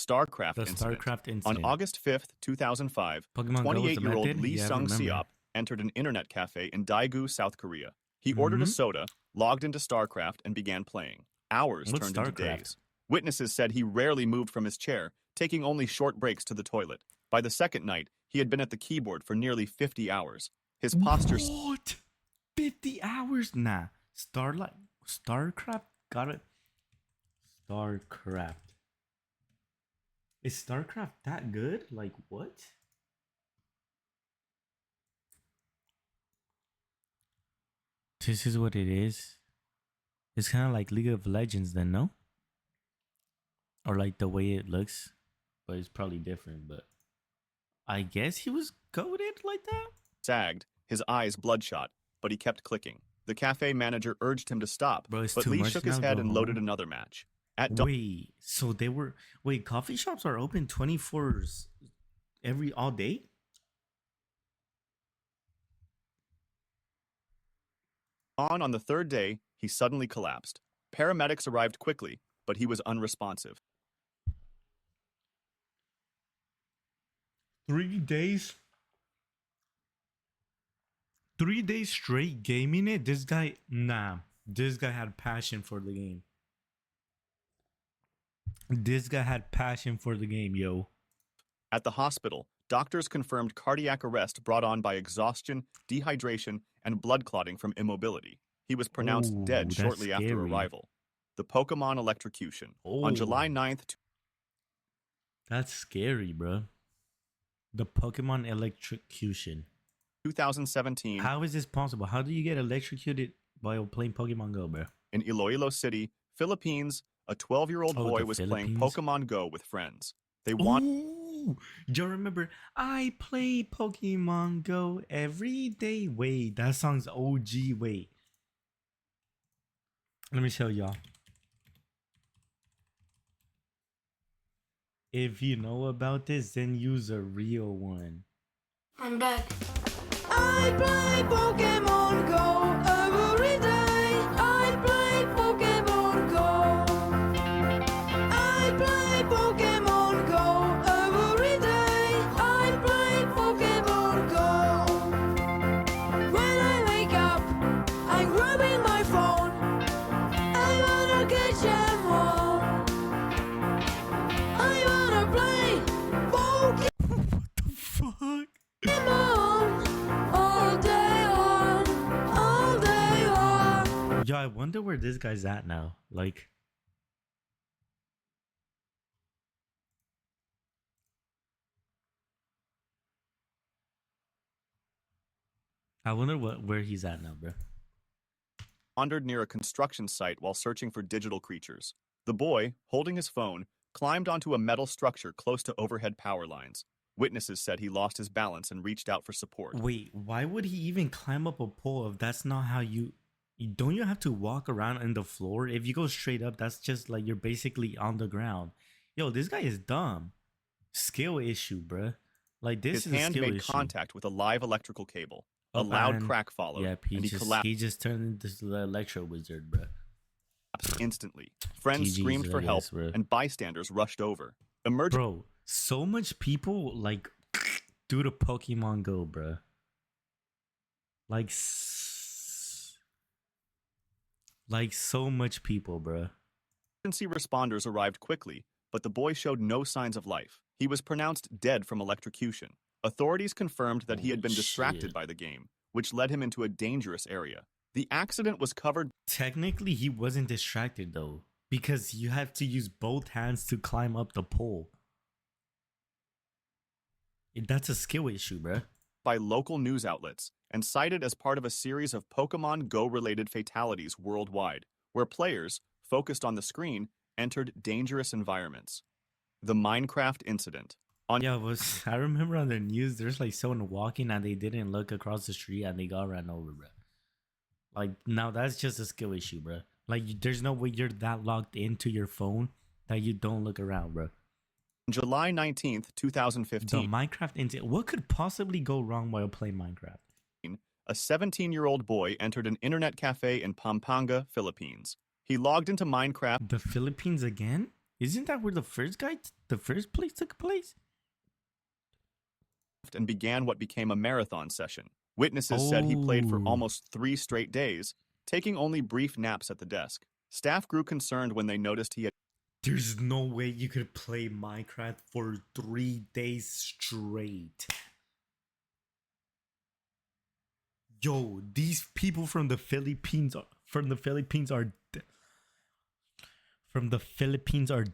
StarCraft The incident. StarCraft On incident. August 5th, 2005, Pokemon Go was 28-year-old invented? Lee Yeah, I Sung-seop remember. entered an internet cafe in Daegu, South Korea. He ordered a Mhm. soda, logged into StarCraft, and began playing. Hours What's turned into StarCraft? days. Witnesses said he rarely moved from his chair, taking only short breaks to the toilet. By the second night, he had been at the keyboard for nearly 50 hours. His posture... What? 50 hours? Nah. StarCraft? Got it. StarCraft. Is StarCraft that good? Like, what? This is what it is. It's kind of like League of Legends, then, no? Or like the way it looks, but it's probably different. But I guess he was coded like that. sagged, his eyes bloodshot, but he kept clicking. The cafe manager urged him to stop, Bro, it's but too Lee much shook his now, head go and loaded home. another match. At dawn, Wait, so they were coffee shops are open 24s all day? on the third day, he suddenly collapsed. Paramedics arrived quickly, but he was unresponsive. 3 days? 3 days straight gaming it? This guy, nah. This guy had passion for the game. This guy had passion for the game, yo. At the hospital, doctors confirmed cardiac arrest brought on by exhaustion, dehydration, and blood clotting from immobility. He was pronounced Ooh, dead that's shortly after scary. arrival. The Pokemon electrocution. On Oh. July 9th, That's scary, bro. The Pokemon electrocution. 2017, How is this possible? How do you get electrocuted while playing Pokemon Go, bro? in Iloilo City, Philippines, a 12-year-old Oh, boy the was playing Philippines? Pokemon Go with friends. They wanted Ooh, do you remember? I play Pokemon Go every day. Wait, that song's OG. Wait, let me show y'all. If you know about this, then use a real one. I'm back. I play Pokemon Go every day. I play Pokemon Go. I play Pokemon Go every day. I play Pokemon Go. When I wake up, I'm grabbing my phone. I wanna catch them all. I wanna play Pokemon. What the fuck? All day long, all day long. Yo, I wonder where this guy's at now. Like, I wonder where he's at now, bro. wandered near a construction site while searching for digital creatures. The boy, holding his phone, climbed onto a metal structure close to overhead power lines. Witnesses said he lost his balance and reached out for support. Wait, why would he even climb up a pole if that's not how don't you have to walk around in the floor? If you go straight up, that's just like you're basically on the ground. Yo, this guy is dumb. Skill issue, bruh. Like this His is a hand skill made issue. contact with a live electrical cable. A Oh, loud and- crack followed, Yep, and he he just turned into the electro wizard, bruh. collapsed instantly. Friends GG's, screamed for I help, guess, bro. and bystanders rushed over. Emergency Bro, so much people like do the Pokemon Go, bruh. Like so much people, bruh. responders arrived quickly, but the boy showed no signs of life. He was pronounced dead from electrocution. Authorities confirmed that he had been Holy distracted shit. by the game, which led him into a dangerous area. The accident was covered Technically, he wasn't distracted though, because you have to use both hands to climb up the pole. That's a skill issue, bruh. by local news outlets and cited as part of a series of Pokemon Go-related fatalities worldwide, where players, focused on the screen, entered dangerous environments. The Minecraft incident. Yeah, I remember on the news, there's like someone walking and they didn't look across the street and they got ran over, bruh. Like, now that's just a skill issue, bruh. Like, there's no way you're that locked into your phone that you don't look around, bruh. On July 19th, The 2015, Minecraft incident. What could possibly go wrong while playing Minecraft? a 17-year-old boy entered an internet cafe in Pampanga, Philippines. He logged into Minecraft The Philippines again? Isn't that where the first place took place? and began what became a marathon session. Witnesses said he played for Oh. almost 3 straight days, taking only brief naps at the desk. Staff grew concerned when they noticed he had There's no way you could play Minecraft for 3 days straight. Yo, these people from the Philippines are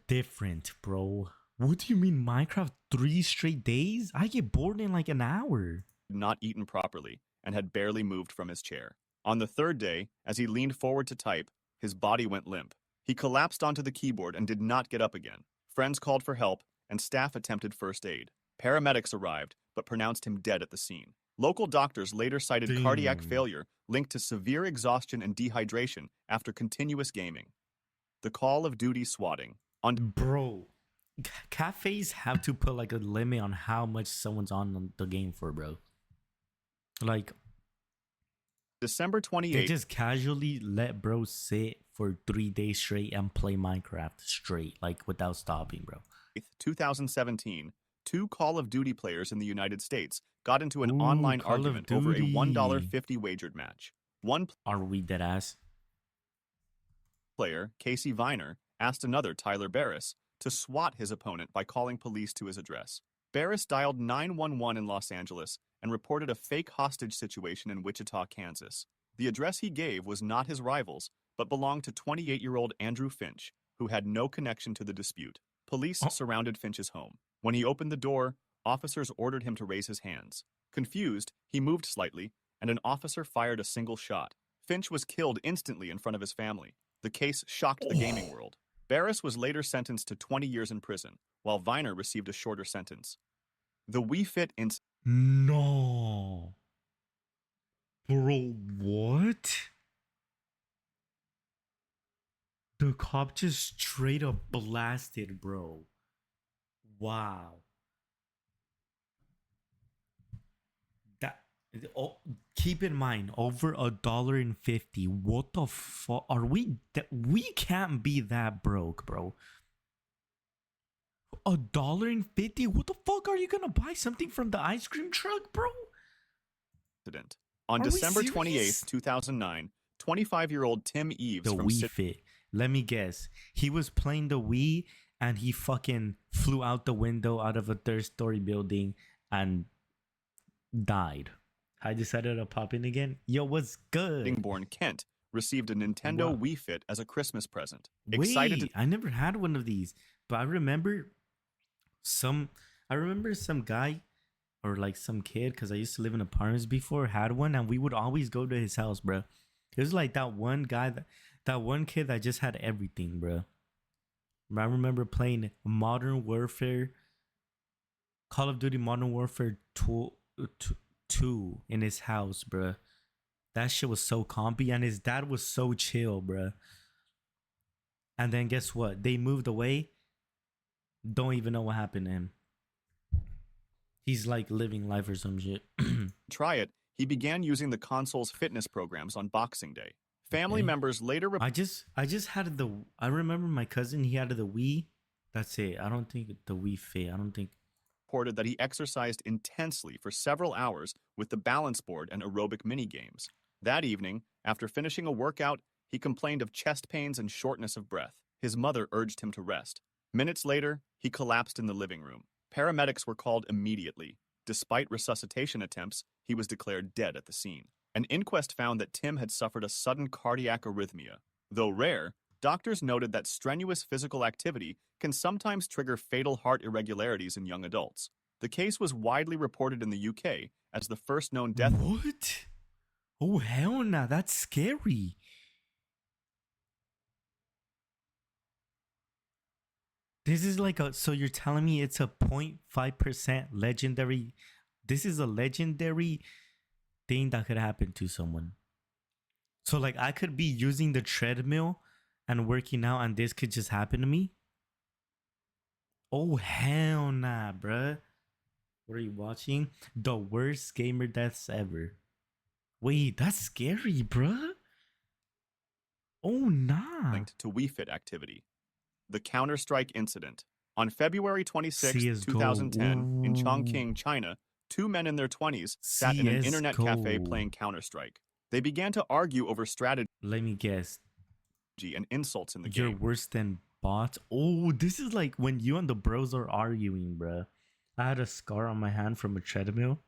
different, bro. What do you mean Minecraft 3 straight days? I get bored in like an hour. not eaten properly and had barely moved from his chair. On the third day, as he leaned forward to type, his body went limp. He collapsed onto the keyboard and did not get up again. Friends called for help, and staff attempted first aid. Paramedics arrived, but pronounced him dead at the scene. Local doctors later cited cardiac Damn. failure linked to severe exhaustion and dehydration after continuous gaming. The Call of Duty swatting. On Bro, cafes have to put like a limit on how much someone's on the game for, bro. Like, December they 28, just casually let bro sit for 3 days straight and play Minecraft straight, like without stopping, bro. 2017, two Call of Duty players in the United States got into an Ooh, online Call of argument over a Duty. $1.50 wagered match. One Are we dead ass? player, Casey Viner, asked another, Tyler Barris, to swat his opponent by calling police to his address. Barris dialed 911 in Los Angeles and reported a fake hostage situation in Wichita, Kansas. The address he gave was not his rival's, but belonged to 28-year-old Andrew Finch, who had no connection to the dispute. Police surrounded Finch's home. When he opened the door, officers ordered him to raise his hands. Confused, he moved slightly, and an officer fired a single shot. Finch was killed instantly in front of his family. The case shocked the gaming world. Barris was later sentenced to 20 years in prison, while Viner received a shorter sentence. The Wii Fit incident No. Bro, what? The cop just straight up blasted, bro. Wow. That keep in mind, over $1.50. What the fuck are we? We can't be that broke, bro. $1.50? What the fuck are you gonna buy something from the ice cream truck, bro? On Are we December serious? 28th, 2009, 25-year-old Tim Eves The from Wii Fit. Let me guess. He was playing the Wii and he fucking flew out the window out of a third-story building and died. I decided to pop in again. Yo, what's good? Sittingbourne, Kent, received a Nintendo Wow. Wii Fit as a Christmas present. Wait, Excited to I never had one of these, but I remember some guy or like some kid, because I used to live in apartments before, had one, and we would always go to his house, bro. It was like that one guy, that one kid that just had everything, bro. I remember playing Modern Warfare, Call of Duty Modern Warfare 2 in his house, bro. That shit was so compy, and his dad was so chill, bro. And then guess what? They moved away. Don't even know what happened to him. He's like living life or some shit. try it, he began using the console's fitness programs on Boxing Day. Family Okay. members later I just had I remember my cousin, he had the Wii. That's it. I don't think the Wii Fit. I don't think. reported that he exercised intensely for several hours with the balance board and aerobic mini games. That evening, after finishing a workout, he complained of chest pains and shortness of breath. His mother urged him to rest. Minutes later, he collapsed in the living room. Paramedics were called immediately. Despite resuscitation attempts, he was declared dead at the scene. An inquest found that Tim had suffered a sudden cardiac arrhythmia. Though rare, doctors noted that strenuous physical activity can sometimes trigger fatal heart irregularities in young adults. The case was widely reported in the UK as the first known death. What? Oh hell nah, that's scary. This is like so you're telling me it's a 0.5% legendary. This is a legendary thing that could happen to someone. So like I could be using the treadmill and working out and this could just happen to me? Oh hell nah, bruh. What are you watching? The worst gamer deaths ever. Wait, that's scary, bruh. Oh nah. linked to Wii Fit activity. The Counter-Strike Incident. On February 26, CS:GO. 2010, in Ooh. Chongqing, China, two men in their 20s sat in an internet cafe CS:GO. playing Counter-Strike. They began to argue over strategy Let me guess. and insults in the You're game. worse than bots. Oh, this is like when you and the bros are arguing, bruh. I had a scar on my hand from a treadmill.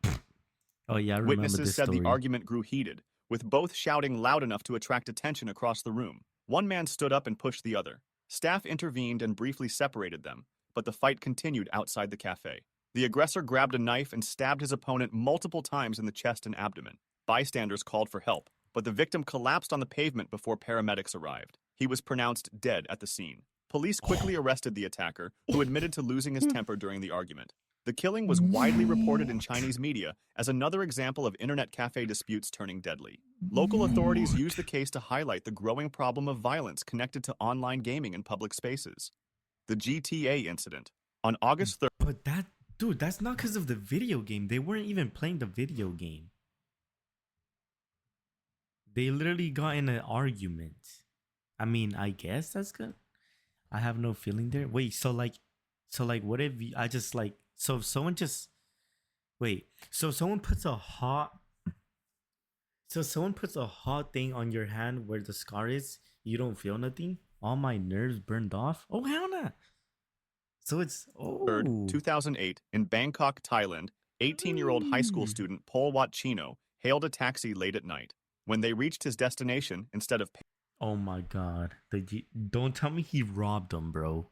Oh yeah, I remember Witnesses this said story. the argument grew heated, with both shouting loud enough to attract attention across the room. One man stood up and pushed the other. Staff intervened and briefly separated them, but the fight continued outside the cafe. The aggressor grabbed a knife and stabbed his opponent multiple times in the chest and abdomen. Bystanders called for help, but the victim collapsed on the pavement before paramedics arrived. He was pronounced dead at the scene. Police quickly arrested the attacker, who admitted to losing his temper during the argument. The killing was widely reported in Chinese media as another example of internet cafe disputes turning deadly. Local authorities used the case to highlight the growing problem of violence connected to online gaming in public spaces. The GTA incident. On August 3rd, But that, dude, that's not because of the video game. They weren't even playing the video game. They literally got in an argument. I mean, I guess that's good. I have no feeling there. Wait, so like, what if I just like, so if someone just, wait, so someone puts a hot thing on your hand where the scar is, you don't feel nothing? All my nerves burned off? Oh, hell no. So it's, 2008, in Bangkok, Thailand, 18-year-old high school student Pol Wat Chino hailed a taxi late at night. When they reached his destination, instead of Oh my god. Don't tell me he robbed them, bro.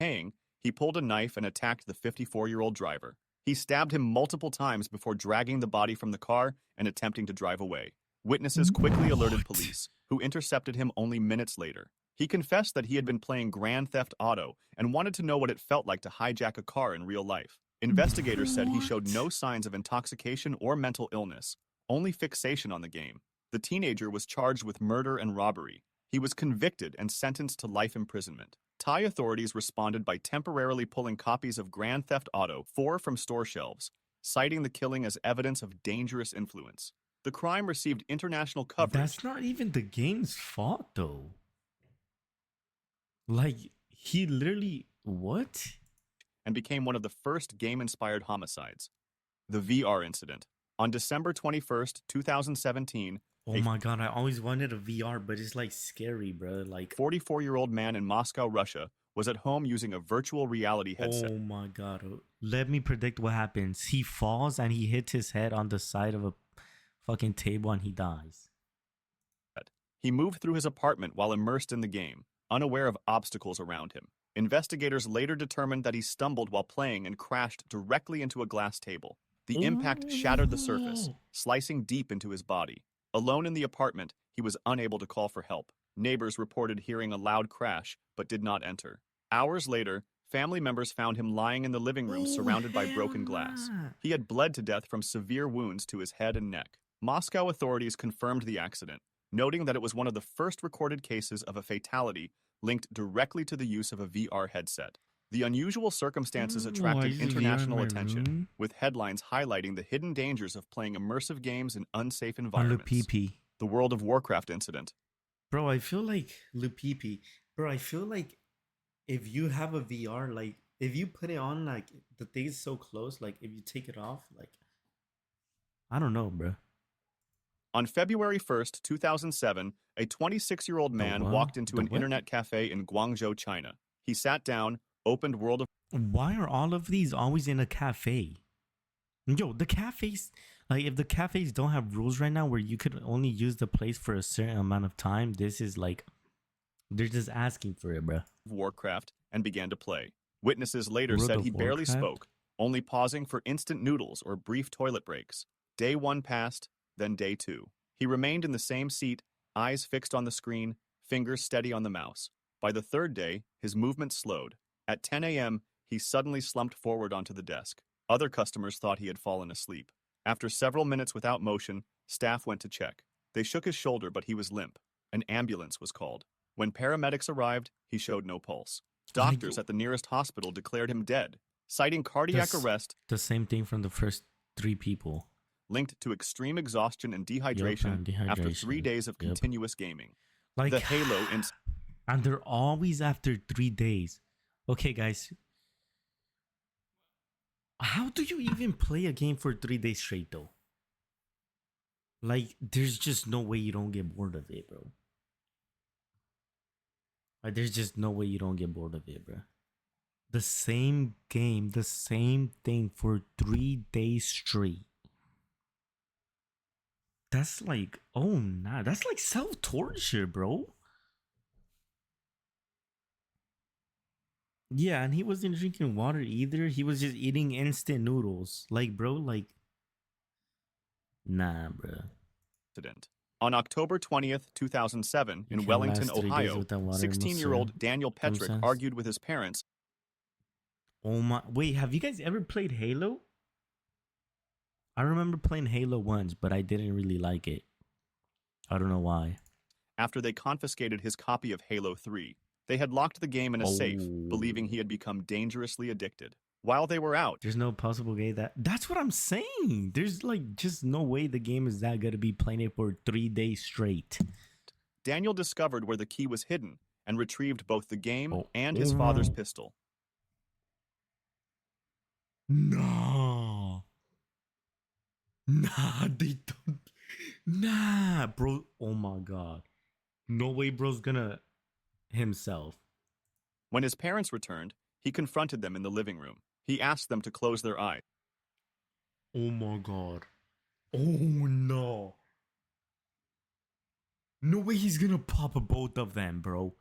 paying, he pulled a knife and attacked the 54-year-old driver. He stabbed him multiple times before dragging the body from the car and attempting to drive away. Witnesses quickly alerted police, who intercepted him only minutes later. He confessed that he had been playing Grand Theft Auto and wanted to know what it felt like to hijack a car in real life. Investigators said he showed no signs of intoxication or mental illness, only fixation on the game. The teenager was charged with murder and robbery. He was convicted and sentenced to life imprisonment. Thai authorities responded by temporarily pulling copies of Grand Theft Auto 4 from store shelves, citing the killing as evidence of dangerous influence. The crime received international coverage. That's not even the game's fault, though. Like, he literally, what? And became one of the first game-inspired homicides. The VR incident. On December 21st, 2017, Oh my god, I always wanted a VR, but it's like scary, bro. Like, 44-year-old man in Moscow, Russia, was at home using a virtual reality headset. oh my god. Let me predict what happens. He falls and he hits his head on the side of a fucking table and he dies. He moved through his apartment while immersed in the game, unaware of obstacles around him. Investigators later determined that he stumbled while playing and crashed directly into a glass table. The impact shattered the surface, slicing deep into his body. Alone in the apartment, he was unable to call for help. Neighbors reported hearing a loud crash, but did not enter. Hours later, family members found him lying in the living room surrounded by broken glass. He had bled to death from severe wounds to his head and neck. Moscow authorities confirmed the accident, noting that it was one of the first recorded cases of a fatality linked directly to the use of a VR headset. The unusual circumstances attracted international attention, with headlines highlighting the hidden dangers of playing immersive games in unsafe environments. Lupipi. The World of Warcraft incident. Bro, I feel like Lupipi. Bro, I feel like if you have a VR, like if you put it on, like the thing is so close, like if you take it off, like I don't know, bro. On February 1st, 2007, a 26-year-old man walked into an internet cafe in Guangzhou, China. He sat down, opened World of... Why are all of these always in a cafe? Yo, the cafes, like if the cafes don't have rules right now where you could only use the place for a certain amount of time, this is like, they're just asking for it, bro. Warcraft and began to play. Witnesses later said he barely spoke, only pausing for instant noodles or brief toilet breaks. Day 1 passed, then day 2. He remained in the same seat, eyes fixed on the screen, fingers steady on the mouse. By the 3rd day, his movement slowed. At 10 a.m., he suddenly slumped forward onto the desk. Other customers thought he had fallen asleep. After several minutes without motion, staff went to check. They shook his shoulder, but he was limp. An ambulance was called. When paramedics arrived, he showed no pulse. Doctors at the nearest hospital declared him dead, citing cardiac arrest. The same thing from the first 3 people. Linked to extreme exhaustion and dehydration after 3 days of continuous gaming. Like the Halo And they're always after 3 days. Okay, guys. How do you even play a game for 3 days straight, though? Like, there's just no way you don't get bored of it, bro. Like, there's just no way you don't get bored of it, bro. The same game, the same thing for 3 days straight. That's like, oh nah, that's like self-torture, bro. Yeah, and he wasn't drinking water either. He was just eating instant noodles. Like, bro, like, nah, bro. Incident. On October 20th, 2007, You in can't Wellington, last 3 days Ohio, without water, 16-year-old Mr. Daniel Petrick Thompson. argued with his parents Oh my, wait, have you guys ever played Halo? I remember playing Halo once, but I didn't really like it. I don't know why. after they confiscated his copy of Halo 3. They had locked the game in a safe, Oh. believing he had become dangerously addicted. While they were out, There's no possible way that's what I'm saying. There's like just no way the game is that good to be playing it for 3 days straight. Daniel discovered where the key was hidden and retrieved both the game Oh. and his father's pistol. No. Nah, they don't. Nah, bro. Oh my god. No way, bro's gonna himself. When his parents returned, he confronted them in the living room. He asked them to close their eyes. Oh my god. Oh no. No way he's gonna pop both of them, bro.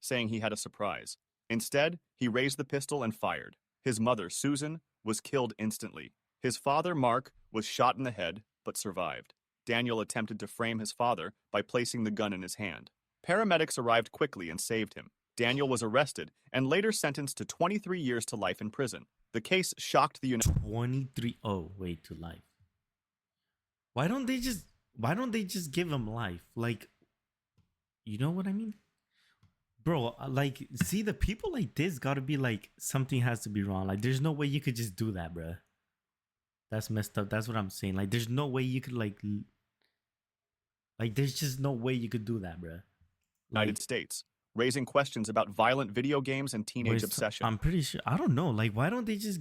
Saying he had a surprise. Instead, he raised the pistol and fired. His mother, Susan, was killed instantly. His father, Mark, was shot in the head, but survived. Daniel attempted to frame his father by placing the gun in his hand. Paramedics arrived quickly and saved him. Daniel was arrested and later sentenced to 23 years to life in prison. The case shocked the United 23. Oh, wait, to life. Why don't they just give him life? Like, you know what I mean? Bro, like, see, the people like this gotta be like, something has to be wrong. Like, there's no way you could just do that, bro. That's messed up. That's what I'm saying. Like, there's no way you could like, there's just no way you could do that, bro. Like, States, raising questions about violent video games and teenage where's- obsession. I'm pretty sure. I don't know. Like, why don't they just?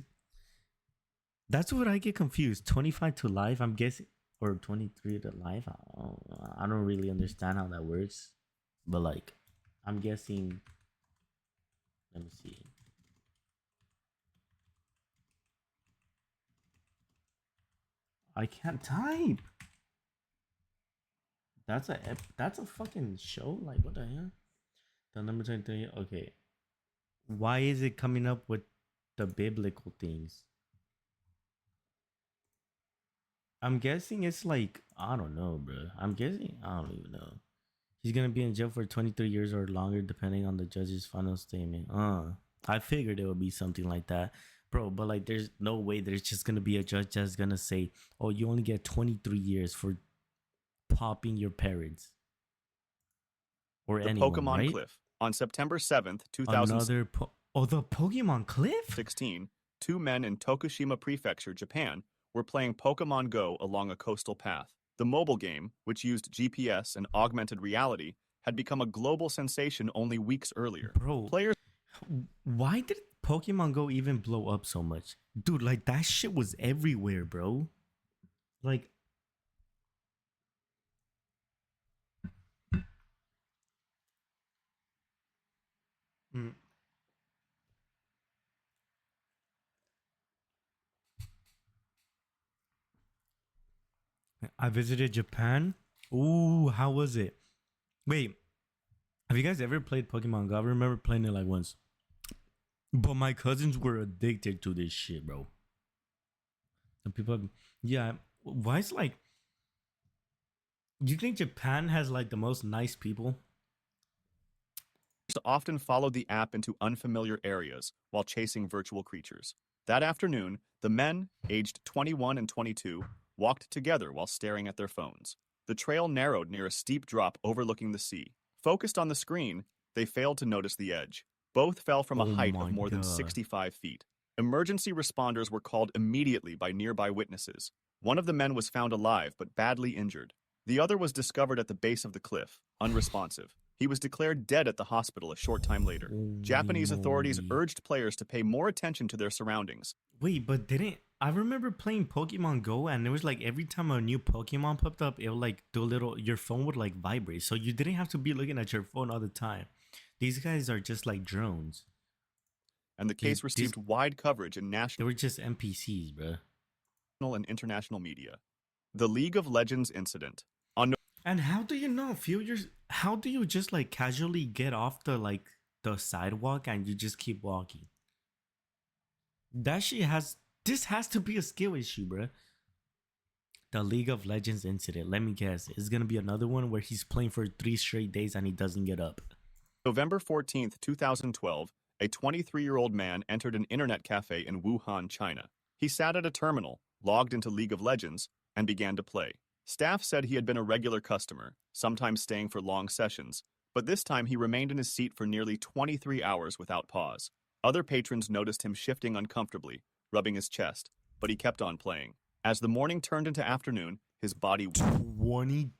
That's what I get confused. 25 to life, I'm guessing, or 23 to life. I don't really understand how that works, but like, I'm guessing. Let me see. I can't type. That's a fucking show. Like, what the hell? The number 23. Okay. Why is it coming up with the biblical things? I'm guessing it's like, I don't know, bro. I'm guessing, I don't even know. He's gonna be in jail for 23 years or longer, depending on the judge's final statement. I figured it would be something like that, bro. But like, there's no way there's just gonna be a judge that's gonna say, "Oh, you only get 23 years for popping your parents or The anyone." Pokemon right? Cliff. On September 7th, 2016, Another the Pokemon Cliff. 2 men in Tokushima Prefecture, Japan, were playing Pokemon Go along a coastal path. The mobile game, which used GPS and augmented reality, had become a global sensation only weeks earlier. Bro, Players why did Pokemon Go even blow up so much? Dude, like, that shit was everywhere, bro. Like, mm. I visited Japan. Ooh, how was it? Wait, have you guys ever played Pokemon Go? I remember playing it like once. But my cousins were addicted to this shit, bro. And people, yeah, why is like, you think Japan has like the most nice people? often followed the app into unfamiliar areas while chasing virtual creatures. That afternoon, the men, aged 21 and 22, walked together while staring at their phones. The trail narrowed near a steep drop overlooking the sea. Focused on the screen, they failed to notice the edge. Both fell from a Oh height my of more than God. 65 feet. Emergency responders were called immediately by nearby witnesses. One of the men was found alive but badly injured. The other was discovered at the base of the cliff, unresponsive. He was declared dead at the hospital a short time later. Japanese authorities moly. urged players to pay more attention to their surroundings. Wait, but didn't I remember playing Pokemon Go and it was like every time a new Pokemon popped up, it would like do a little, your phone would like vibrate. So you didn't have to be looking at your phone all the time. These guys are just like drones. And the case received wide coverage in They national were just NPCs, bro. and international media. The League of Legends incident. On And how do you not feel your? How do you just like casually get off the like the sidewalk and you just keep walking? That shit has. This has to be a skill issue, bro. The League of Legends incident. Let me guess. It's gonna be another one where he's playing for 3 straight days and he doesn't get up. November 14th, 2012, a 23-year-old man entered an internet cafe in Wuhan, China. He sat at a terminal, logged into League of Legends, and began to play. Staff said he had been a regular customer, sometimes staying for long sessions, but this time he remained in his seat for nearly 23 hours without pause. Other patrons noticed him shifting uncomfortably, rubbing his chest, but he kept on playing. As the morning turned into afternoon, his body 20.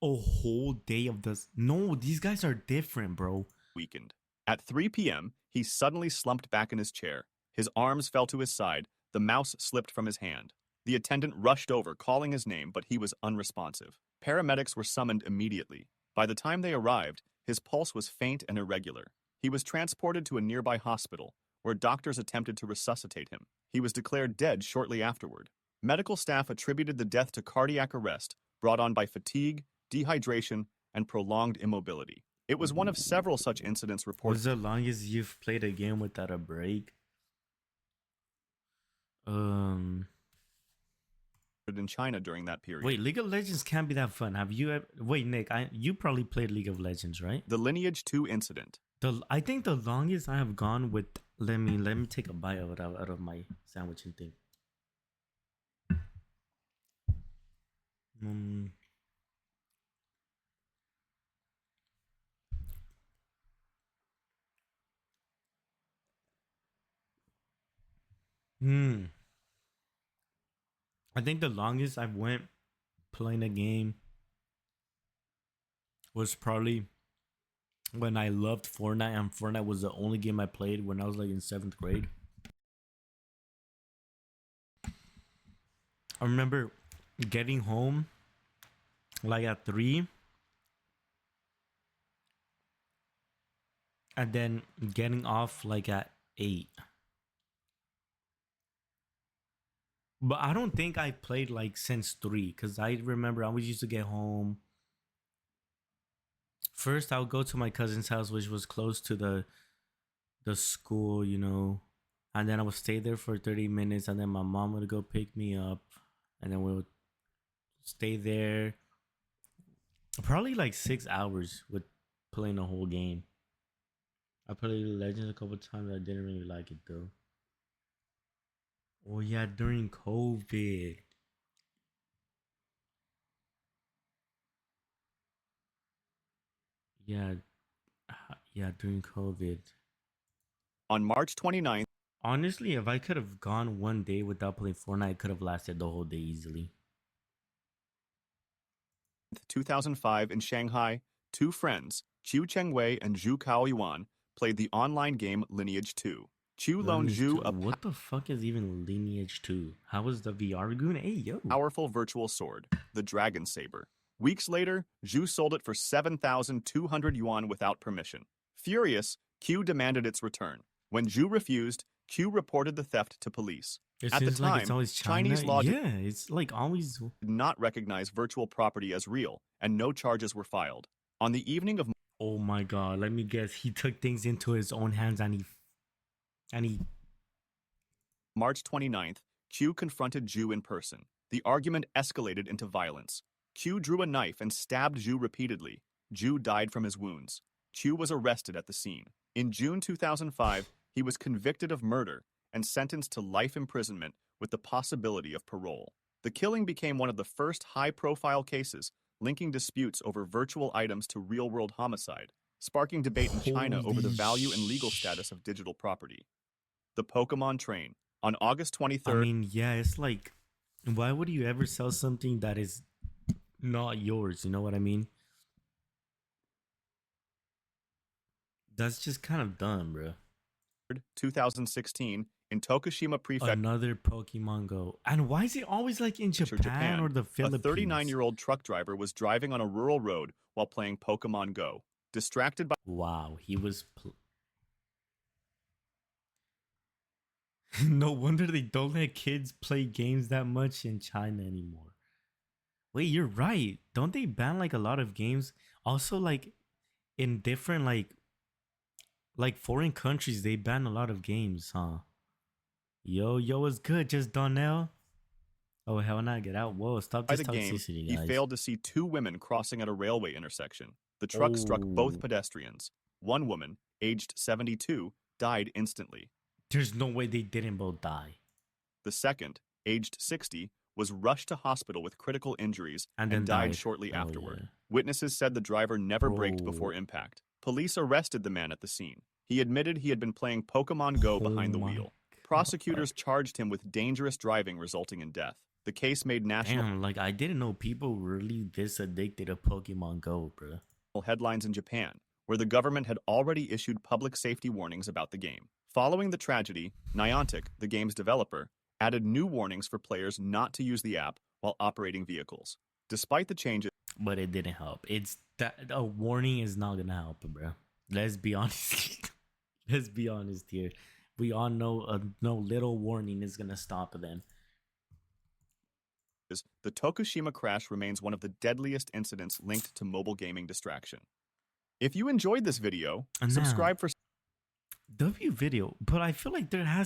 A whole day of this. No, these guys are different, bro. weakened. At 3 p.m., he suddenly slumped back in his chair. His arms fell to his side, the mouse slipped from his hand. The attendant rushed over, calling his name, but he was unresponsive. Paramedics were summoned immediately. By the time they arrived, his pulse was faint and irregular. He was transported to a nearby hospital, where doctors attempted to resuscitate him. He was declared dead shortly afterward. Medical staff attributed the death to cardiac arrest, brought on by fatigue, dehydration, and prolonged immobility. It was one of several such incidents reported What's the longest you've played a game without a break? in China during that period. Wait, League of Legends can't be that fun. Have you ever? Wait, Nick, you probably played League of Legends, right? The Lineage 2 incident. I think the longest I have gone with. Let me take a bite out of my sandwich and thing. I think the longest I went playing a game was probably when I loved Fortnite, and Fortnite was the only game I played when I was like in 7th grade. I remember getting home like at 3 and then getting off like at 8. But I don't think I played like since 3, because I remember I always used to get home. First, I would go to my cousin's house, which was close to the school, you know, and then I would stay there for 30 minutes, and then my mom would go pick me up, and then we would stay there probably like 6 hours with playing the whole game. I played Legends a couple times. I didn't really like it though. Oh yeah, during COVID. Yeah, during COVID. On March 29th, Honestly, if I could have gone one day without playing Fortnite, I could have lasted the whole day easily. 2005 in Shanghai, two friends, Qiu Chengwei and Zhu Kaoyuan, played the online game Lineage 2. Qiu loaned Lineage Zhu 2. a What the fuck is even Lineage 2? How was the VR goon? Hey, yo. powerful virtual sword, the Dragon Saber. Weeks later, Zhu sold it for 7,200 yuan without permission. Furious, Qiu demanded its return. When Zhu refused, Qiu reported the theft to police. It At the seems like time, it's always China. Chinese law Yeah, it's like always. did not recognize virtual property as real, and no charges were filed. On the evening of Oh my god, let me guess. He took things into his own hands and he March 29th, Qiu confronted Zhu in person. The argument escalated into violence. Qiu drew a knife and stabbed Zhu repeatedly. Zhu died from his wounds. Qiu was arrested at the scene. In June 2005, he was convicted of murder and sentenced to life imprisonment with the possibility of parole. The killing became one of the first high-profile cases linking disputes over virtual items to real-world homicide, sparking debate in China over the value and legal status of digital property. The Pokemon Train. On August 23rd, I mean, yeah, it's like, why would you ever sell something that is not yours? You know what I mean? That's just kind of dumb, bro. 2016 in Tokushima Prefecture, Another Pokemon Go. And why is it always like in Japan, or the a Philippines? 39-year-old truck driver was driving on a rural road while playing Pokemon Go. Distracted by Wow, he was. No wonder they don't let kids play games that much in China anymore. Wait, you're right. Don't they ban like a lot of games? Also, like in different like foreign countries, they ban a lot of games, huh? Yo, it's good. Just Donnell. Oh hell, not get out. Whoa, stop this the game, toxicity, he guys. failed to see two women crossing at a railway intersection. The truck struck both Oh. pedestrians. One woman, aged 72, died instantly. There's no way they didn't both die. The second, aged 60, was rushed to hospital with critical injuries And and then died died. shortly Oh, afterward. yeah. Witnesses said the driver never braked Bro. before impact. Police arrested the man at the scene. He admitted he had been playing Pokemon Go behind the Oh my wheel. Prosecutors charged him with dangerous driving resulting in death. The case made national Damn, like I didn't know people were really this addicted to Pokemon Go, bro. headlines in Japan, where the government had already issued public safety warnings about the game. Following the tragedy, Niantic, the game's developer, added new warnings for players not to use the app while operating vehicles. Despite the changes, But it didn't help. It's that a warning is not gonna help, bro. Let's be honest. Let's be honest here. We all know no little warning is gonna stop them. the Tokushima crash remains one of the deadliest incidents linked to mobile gaming distraction. If you enjoyed this video, And now- subscribe for W video, but I feel like there has